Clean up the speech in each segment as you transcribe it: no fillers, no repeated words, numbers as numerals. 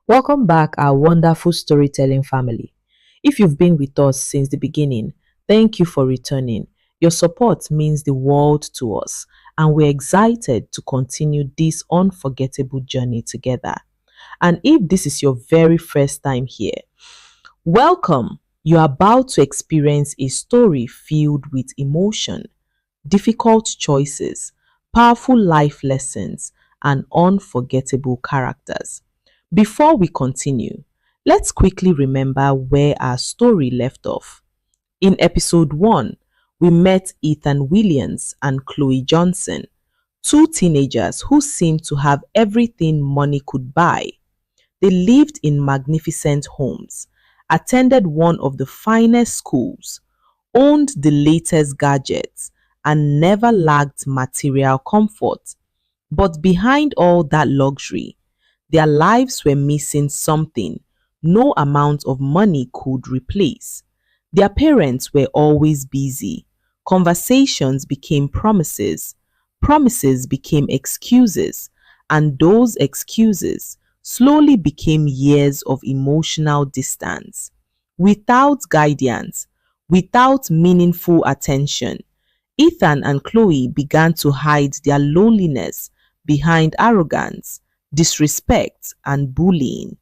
Welcome back, our wonderful storytelling family. If you've been with us since the beginning, thank you for returning. Your support means the world to us, and we're excited to continue this unforgettable journey together. And if this is your very first time here, welcome. You're about to experience a story filled with emotion, difficult choices, powerful life lessons, and unforgettable characters. Before we continue, let's quickly remember where our story left off. In episode 1, we met Ethan Williams and Chloe Johnson, two teenagers who seemed to have everything money could buy. They lived in magnificent homes, attended one of the finest schools, owned the latest gadgets, and never lacked material comfort. But behind all that luxury, their lives were missing something no amount of money could replace. Their parents were always busy. Conversations became promises, promises became excuses, and those excuses slowly became years of emotional distance. Without guidance, without meaningful attention, Ethan and Chloe began to hide their loneliness behind arrogance, disrespect, and bullying.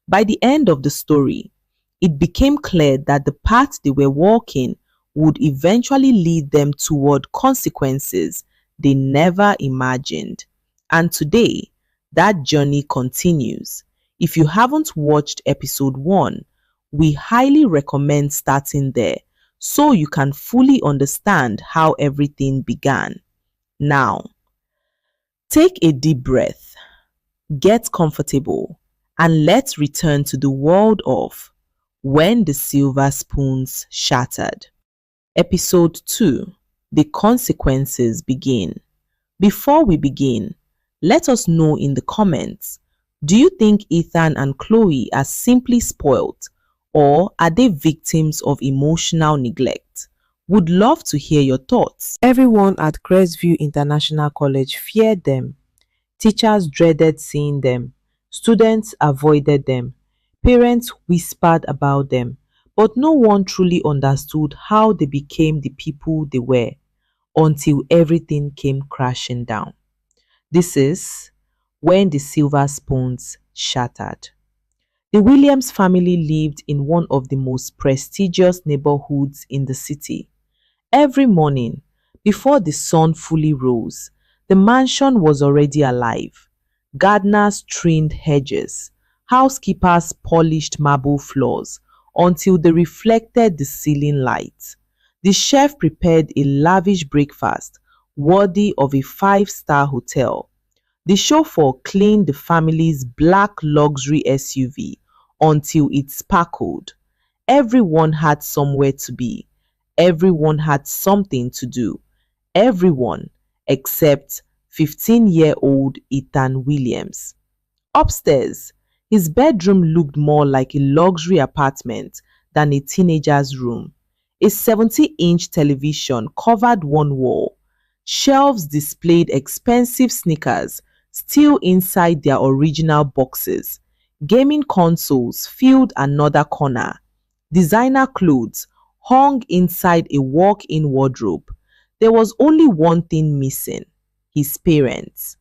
By the end of the story, it became clear that the path they were walking would eventually lead them toward consequences they never imagined. And today, that journey continues. If you haven't watched episode 1, we highly recommend starting there so you can fully understand how everything began. Now, take a deep breath, get comfortable, and let's return to the world of When the Silver Spoons Shattered. Episode 2, The Consequences Begin. Before we begin, let us know in the comments, do you think Ethan and Chloe are simply spoiled, or are they victims of emotional neglect? Would love to hear your thoughts. Everyone at Crestview International College feared them. Teachers dreaded seeing them. Students avoided them. Parents whispered about them. But no one truly understood how they became the people they were until everything came crashing down. This is When the Silver Spoons Shattered. The Williams family lived in one of the most prestigious neighborhoods in the city. Every morning, before the sun fully rose, the mansion was already alive. Gardeners trimmed hedges, housekeepers polished marble floors until they reflected the ceiling lights. The chef prepared a lavish breakfast worthy of a five-star hotel. The chauffeur cleaned the family's black luxury SUV until it sparkled. Everyone had somewhere to be. Everyone had something to do. Everyone except 15-year-old Ethan Williams. Upstairs, his bedroom looked more like a luxury apartment than a teenager's room. A 70-inch television covered one wall. Shelves displayed expensive sneakers still inside their original boxes. Gaming consoles filled another corner. Designer clothes hung inside a walk-in wardrobe. There was only one thing missing: his parents.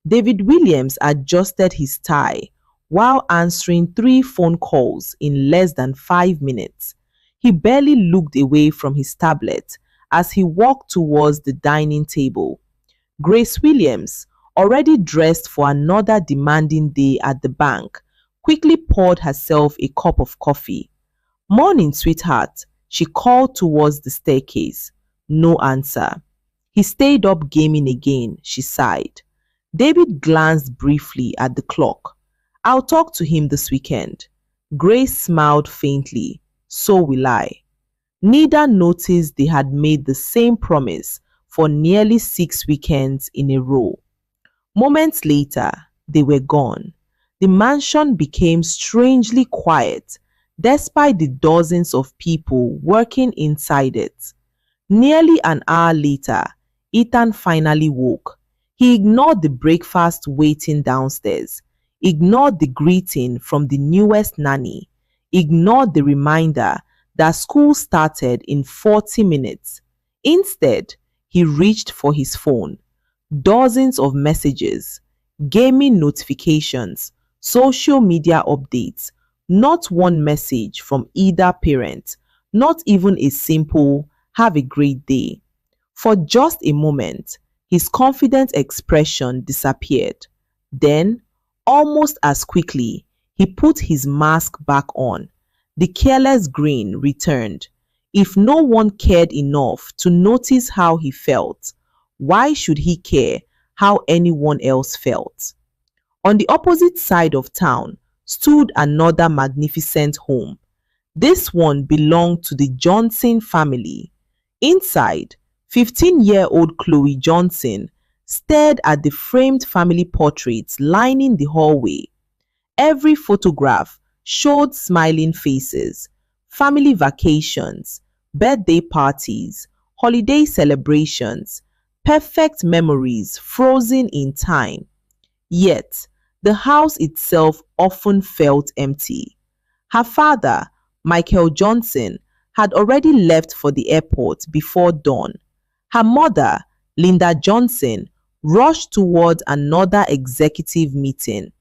David Williams adjusted his tie while answering 3 phone calls in less than 5 minutes. He barely looked away from his tablet as he walked towards the dining table. Grace Williams, already dressed for another demanding day at the bank, quickly poured herself a cup of coffee. "Morning, sweetheart," she called towards the staircase. No answer. "He stayed up gaming again," she sighed. David glanced briefly at the clock. "I'll talk to him this weekend." Grace smiled faintly. "So will I." Neither noticed they had made the same promise for nearly 6 weekends in a row. Moments later, they were gone. The mansion became strangely quiet, despite the dozens of people working inside it. Nearly an hour later, Ethan finally woke. He ignored the breakfast waiting downstairs. ignored the greeting from the newest nanny, ignored the reminder that school started in 40 minutes. Instead, he reached for his phone. Dozens of messages, gaming notifications, social media updates, not one message from either parent, not even a simple "have a great day." For just a moment, his confident expression disappeared. Then, almost as quickly, he put his mask back on. The careless grin returned. If no one cared enough to notice how he felt, why should he care how anyone else felt? On the opposite side of town stood another magnificent home. This one belonged to the Johnson family. Inside, 15-year-old Chloe Johnson stared at the framed family portraits lining the hallway. Every photograph showed smiling faces, family vacations, birthday parties, holiday celebrations, perfect memories frozen in time. Yet, the house itself often felt empty. Her father, Michael Johnson, had already left for the airport before dawn. Her mother, Linda Johnson, rushed toward another executive meeting.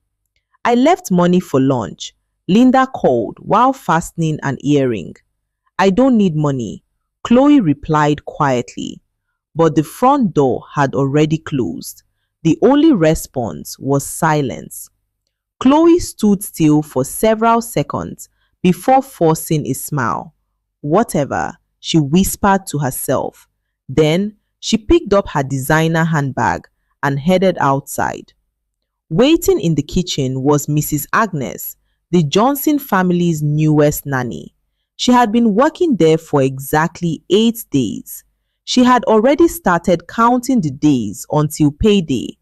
"I left money for lunch," Linda called while fastening an earring. "I don't need money," Chloe replied quietly. But the front door had already closed. The only response was silence. Chloe stood still for several seconds before forcing a smile. "Whatever," she whispered to herself. Then she picked up her designer handbag and headed outside. Waiting in the kitchen was Mrs. Agnes, the Johnson family's newest nanny. She had been working there for exactly 8 days. She had already started counting the days until payday.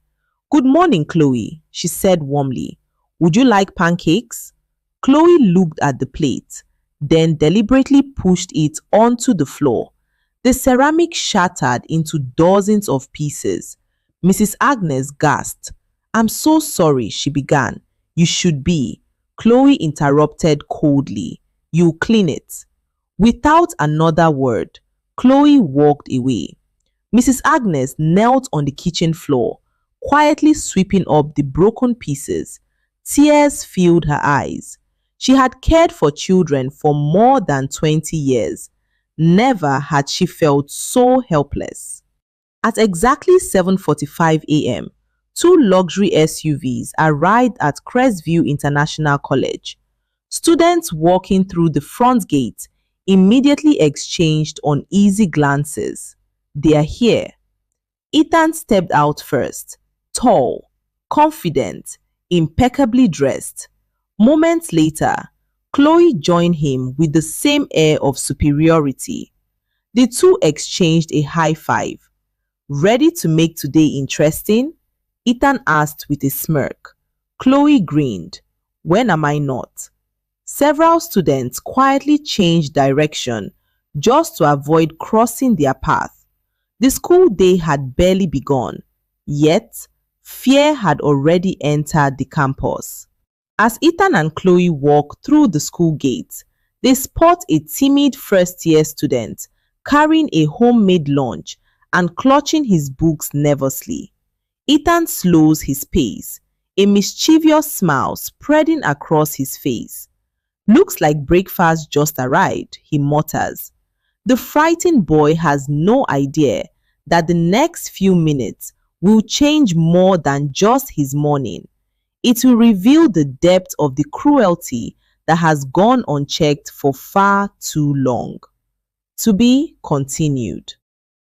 "Good morning, Chloe," she said warmly. "Would you like pancakes?" Chloe looked at the plate, then deliberately pushed it onto the floor. The ceramic shattered into dozens of pieces. Mrs. Agnes gasped. "I'm so sorry," she began. "You should be," Chloe interrupted coldly. "You clean it." Without another word, Chloe walked away. Mrs. Agnes knelt on the kitchen floor, quietly sweeping up the broken pieces. Tears filled her eyes. She had cared for children for more than 20 years. Never had she felt so helpless. At exactly 7:45 a.m., two luxury SUVs arrived at Crestview International College. Students walking through the front gate immediately exchanged uneasy glances. "They are here." Ethan stepped out first, tall, confident, impeccably dressed. Moments later, Chloe joined him with the same air of superiority. The two exchanged a high five. "Ready to make today interesting?" Ethan asked with a smirk. Chloe grinned. "When am I not?" Several students quietly changed direction just to avoid crossing their path. The school day had barely begun, yet fear had already entered the campus. As Ethan and Chloe walked through the school gate, they spot a timid first-year student carrying a homemade lunch and clutching his books nervously. Ethan slows his pace, a mischievous smile spreading across his face. "Looks like breakfast just arrived," he mutters. The frightened boy has no idea that the next few minutes will change more than just his morning. It will reveal the depth of the cruelty that has gone unchecked for far too long. To be continued.